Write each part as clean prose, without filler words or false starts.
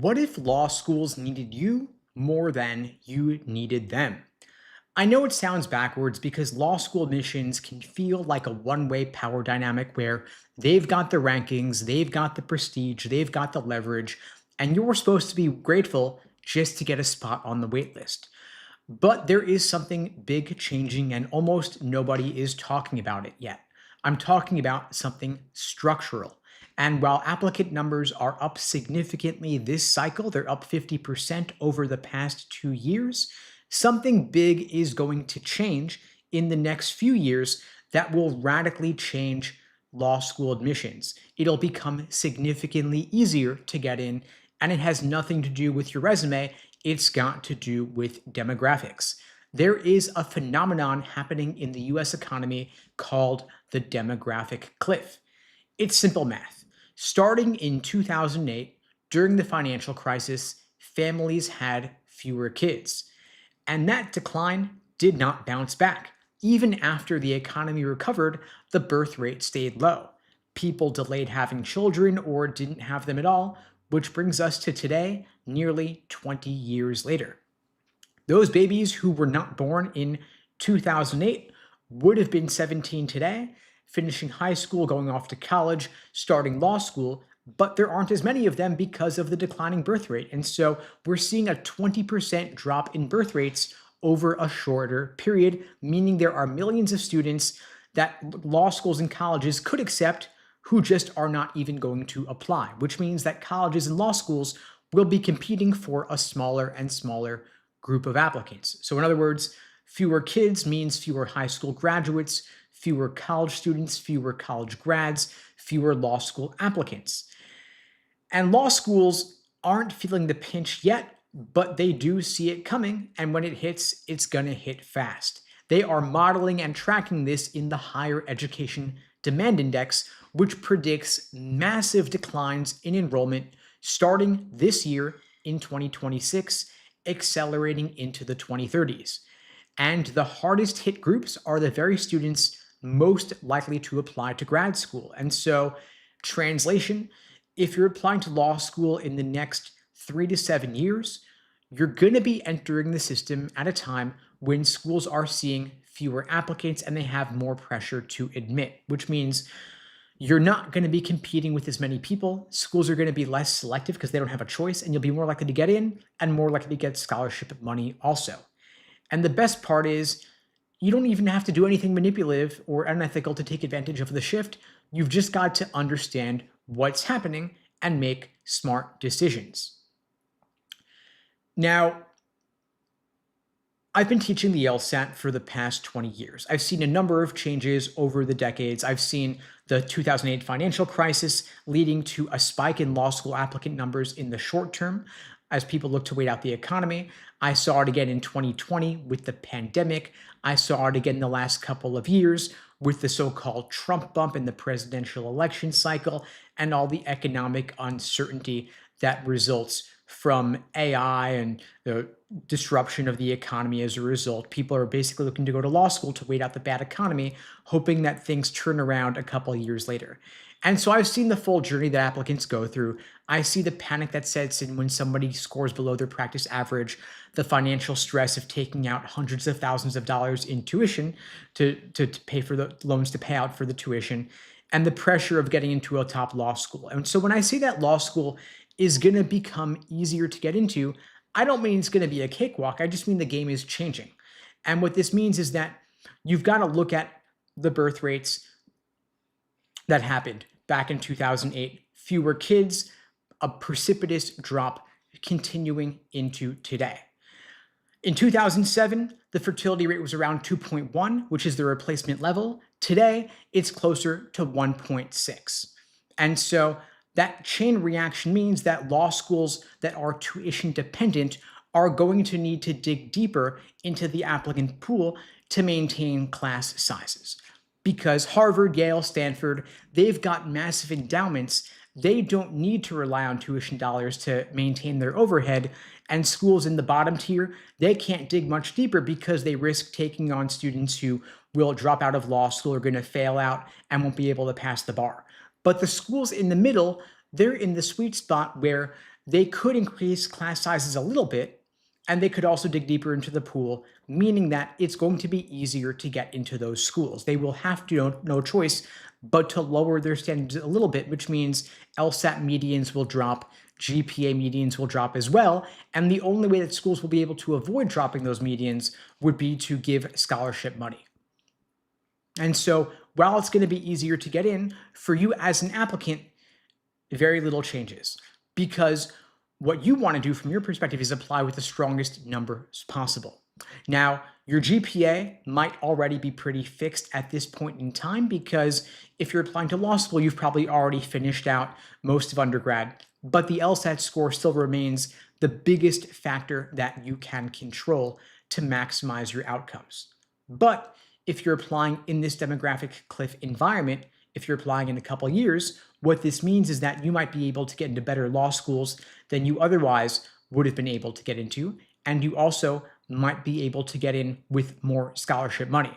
What if law schools needed you more than you needed them? I know it sounds backwards because law school admissions can feel like a one-way power dynamic where they've got the rankings, they've got the prestige, they've got the leverage, and you're supposed to be grateful just to get a spot on the wait list. But there is something big changing, and almost nobody is talking about it yet. I'm talking about something structural. And while applicant numbers are up significantly this cycle, they're up 50% over the past 2 years, something big is going to change in the next few years that will radically change law school admissions. It'll become significantly easier to get in, and it has nothing to do with your resume. It's got to do with demographics. There is a phenomenon happening in the US economy called the demographic cliff. It's simple math. Starting in 2008, during the financial crisis, families had fewer kids. And that decline did not bounce back. Even after the economy recovered, the birth rate stayed low. People delayed having children or didn't have them at all, which brings us to today, nearly 20 years later. Those babies who were not born in 2008 would have been 17 today, finishing high school, going off to college, starting law school, but there aren't as many of them because of the declining birth rate. And so we're seeing a 20% drop in birth rates over a shorter period, meaning there are millions of students that law schools and colleges could accept who just are not even going to apply, which means that colleges and law schools will be competing for a smaller and smaller group of applicants. So in other words, fewer kids means fewer high school graduates, fewer college students, fewer college grads, fewer law school applicants. And law schools aren't feeling the pinch yet, but they do see it coming. And when it hits, it's going to hit fast. They are modeling and tracking this in the Higher Education Demand Index, which predicts massive declines in enrollment starting this year in 2026, accelerating into the 2030s. And the hardest hit groups are the very students most likely to apply to grad school. And so, translation, if you're applying to law school in the next 3 to 7 years, you're going to be entering the system at a time when schools are seeing fewer applicants and they have more pressure to admit, which means you're not going to be competing with as many people. Schools are going to be less selective because they don't have a choice, and you'll be more likely to get in and more likely to get scholarship money also. And the best part is you don't even have to do anything manipulative or unethical to take advantage of the shift. You've just got to understand what's happening and make smart decisions. Now, I've been teaching the LSAT for the past 20 years. I've seen a number of changes over the decades. I've seen the 2008 financial crisis leading to a spike in law school applicant numbers in the short term as people look to wait out the economy. I saw it again in 2020 with the pandemic. I saw it again in the last couple of years with the so-called Trump bump in the presidential election cycle and all the economic uncertainty that results from AI and the disruption of the economy as a result. People are basically looking to go to law school to wait out the bad economy, hoping that things turn around a couple of years later. And so I've seen the full journey that applicants go through. I see the panic that sets in when somebody scores below their practice average, the financial stress of taking out hundreds of thousands of dollars in tuition to pay for the loans to pay out for the tuition, and the pressure of getting into a top law school. And so when I say that law school is going to become easier to get into, I don't mean it's going to be a cakewalk. I just mean the game is changing. And what this means is that you've got to look at the birth rates that happened back in 2008. Fewer kids, a precipitous drop continuing into today. In 2007, the fertility rate was around 2.1, which is the replacement level. Today, it's closer to 1.6. And so that chain reaction means that law schools that are tuition dependent are going to need to dig deeper into the applicant pool to maintain class sizes. Because Harvard, Yale, Stanford, they've got massive endowments. They don't need to rely on tuition dollars to maintain their overhead. And schools in the bottom tier, they can't dig much deeper because they risk taking on students who will drop out of law school, are going to fail out, and won't be able to pass the bar. But the schools in the middle, they're in the sweet spot where they could increase class sizes a little bit, and they could also dig deeper into the pool, meaning that it's going to be easier to get into those schools. They will have to, no choice but to lower their standards a little bit, which means LSAT medians will drop, GPA medians will drop as well. And the only way that schools will be able to avoid dropping those medians would be to give scholarship money. And so while it's going to be easier to get in, for you as an applicant, very little changes, because what you want to do from your perspective is apply with the strongest numbers possible. Now, your GPA might already be pretty fixed at this point in time, because if you're applying to law school, you've probably already finished out most of undergrad, but the LSAT score still remains the biggest factor that you can control to maximize your outcomes. But if you're applying in this demographic cliff environment, if you're applying in a couple years, what this means is that you might be able to get into better law schools than you otherwise would have been able to get into, and you also might be able to get in with more scholarship money.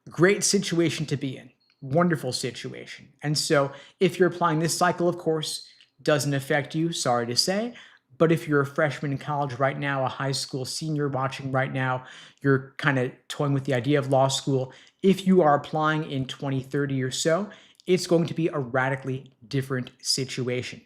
Great situation to be in. Wonderful situation. And so if you're applying this cycle, of course, doesn't affect you, sorry to say, but if you're a freshman in college right now, a high school senior watching right now, you're kind of toying with the idea of law school. If you are applying in 2030 or so, it's going to be a radically different situation.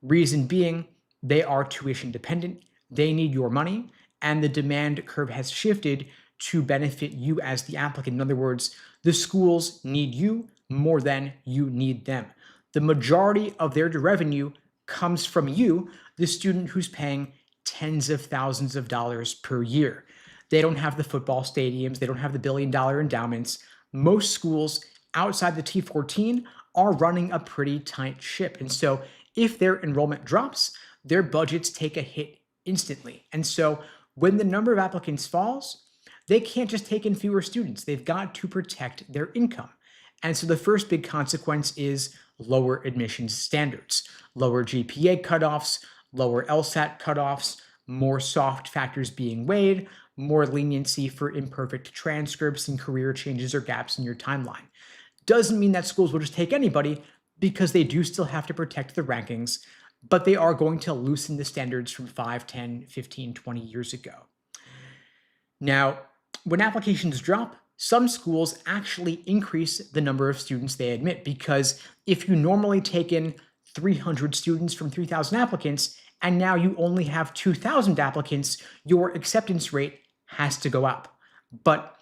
Reason being, they are tuition dependent, they need your money, and the demand curve has shifted to benefit you as the applicant. In other words, the schools need you more than you need them. The majority of their revenue comes from you, the student who's paying tens of thousands of dollars per year. They don't have the football stadiums, they don't have the billion-dollar endowments. Most schools outside the T14 are running a pretty tight ship. And so if their enrollment drops, their budgets take a hit instantly. And so when the number of applicants falls, they can't just take in fewer students. They've got to protect their income. And so the first big consequence is lower admissions standards, lower GPA cutoffs, lower LSAT cutoffs, more soft factors being weighed, more leniency for imperfect transcripts and career changes or gaps in your timeline. Doesn't mean that schools will just take anybody, because they do still have to protect the rankings, but they are going to loosen the standards from 5, 10, 15, 20 years ago. Now, when applications drop, some schools actually increase the number of students they admit, because if you normally take in 300 students from 3,000 applicants, and now you only have 2,000 applicants, your acceptance rate has to go up. But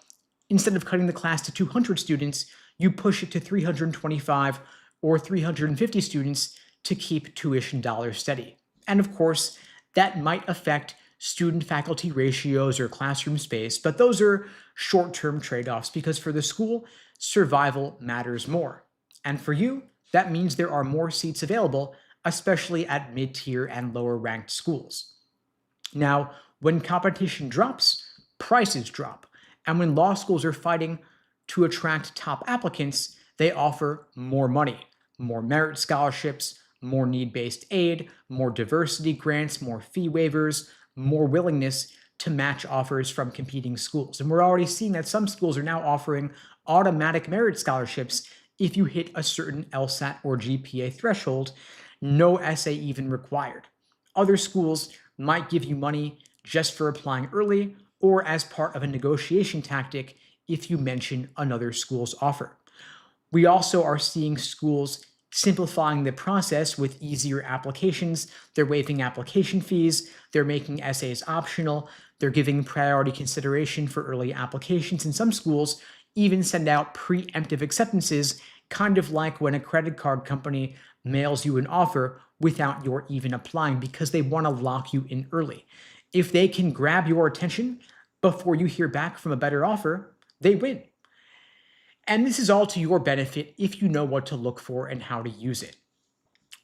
instead of cutting the class to 200 students, you push it to 325 or 350 students to keep tuition dollars steady. And of course, that might affect student-faculty ratios or classroom space, but those are short-term trade-offs, because for the school, survival matters more. And for you, that means there are more seats available, especially at mid-tier and lower-ranked schools. Now, when competition drops, prices drop. And when law schools are fighting to attract top applicants, they offer more money, more merit scholarships, more need-based aid, more diversity grants, more fee waivers, more willingness to match offers from competing schools. And we're already seeing that some schools are now offering automatic merit scholarships if you hit a certain LSAT or GPA threshold, no essay even required. Other schools might give you money just for applying early or as part of a negotiation tactic if you mention another school's offer. We also are seeing schools simplifying the process with easier applications. They're waiving application fees, they're making essays optional, they're giving priority consideration for early applications, and some schools even send out preemptive acceptances, kind of like when a credit card company mails you an offer without your even applying, because they want to lock you in early. If they can grab your attention before you hear back from a better offer, they win. And this is all to your benefit if you know what to look for and how to use it.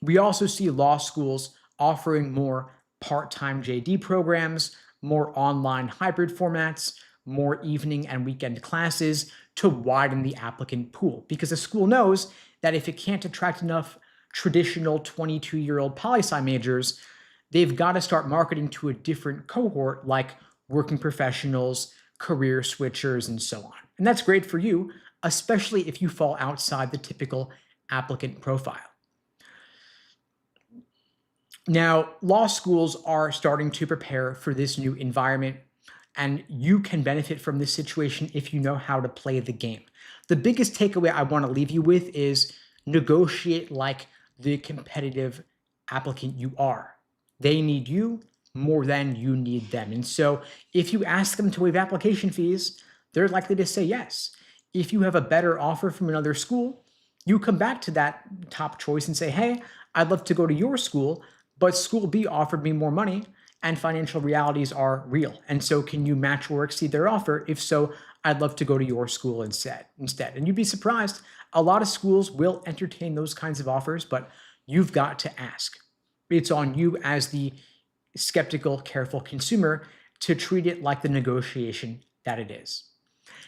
We also see law schools offering more part-time JD programs, more online hybrid formats, more evening and weekend classes to widen the applicant pool, because a school knows that if it can't attract enough traditional 22-year-old poli-sci majors, they've got to start marketing to a different cohort like working professionals, career switchers, and so on. And that's great for you, especially if you fall outside the typical applicant profile. Now, law schools are starting to prepare for this new environment, and you can benefit from this situation if you know how to play the game. The biggest takeaway I want to leave you with is negotiate like the competitive applicant you are. They need you more than you need them. And so, if you ask them to waive application fees, they're likely to say yes. If you have a better offer from another school, you come back to that top choice and say, hey, I'd love to go to your school, but school B offered me more money and financial realities are real. And so can you match or exceed their offer? If so, I'd love to go to your school instead. And you'd be surprised. A lot of schools will entertain those kinds of offers, but you've got to ask. It's on you as the skeptical, careful consumer to treat it like the negotiation that it is.